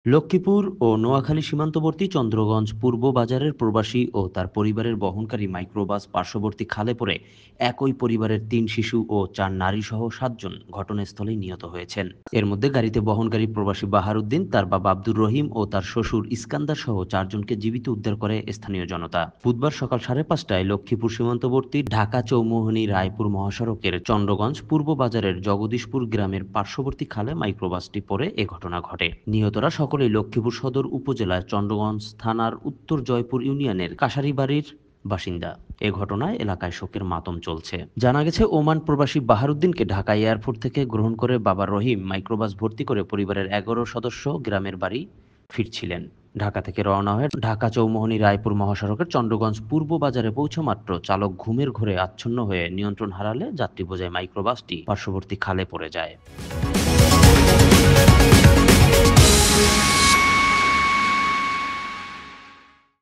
লক্ষ্মীপুর ও নোয়াখালী সীমান্তবর্তী চন্দ্রগঞ্জ পূর্ব বাজারের প্রবাসী ও তার পরিবারের বহনকারী মাইক্রোবাস পার্শ্ববর্তী খালে পড়ে একই পরিবারের ৩ শিশু ও ৪ নারী সহ ৭ জন ঘটনাস্থলেই নিহত হয়েছেন। এর মধ্যে গাড়িতে বহনকারী প্রবাসী বাহারুদ্দিন, তার বাবা আব্দুর রহিম ও তার শ্বশুর ইস্কান্দার সহ ৪ জনকে জীবিত উদ্ধার করে স্থানীয় জনতা। বুধবার সকাল ৫:৩০টায় লক্ষ্মীপুর সীমান্তবর্তী ঢাকা চৌমুহনী রায়পুর মহাসড়কের চন্দ্রগঞ্জ পূর্ব বাজারের জগদীশপুর গ্রামের পার্শ্ববর্তী খালে মাইক্রোবাসটি পড়ে এ ঘটনা ঘটে। নিহতরা সকলেই লক্ষ্মীপুর সদর উপজেলার চন্দ্রগঞ্জ থানার উত্তর জয়পুর ইউনিয়নের কাশারিবাড়ির বাসিন্দা। এ ঘটনায় এলাকায় শোকের মাতম চলছে। জানা গেছে, ওমান প্রবাসী বাহারুদ্দিনকে ঢাকা এয়ারপোর্ট থেকে গ্রহণ করে বাবা রহিম মাইক্রোবাস ভর্তি করে পরিবারের ১১ সদস্য গ্রামের বাড়ি ফিরছিলেন। ঢাকা থেকে রওনা হয়ে ঢাকা চৌমুহনী রায়পুর মহাসড়কের চন্দ্রগঞ্জ পূর্ব বাজারে পৌঁছামাত্র চালক ঘুমের ঘোরে আচ্ছন্ন হয়ে নিয়ন্ত্রণ হারালে যাত্রী বোঝাই মাইক্রোবাসটি পার্শ্ববর্তী খালে পড়ে যায়।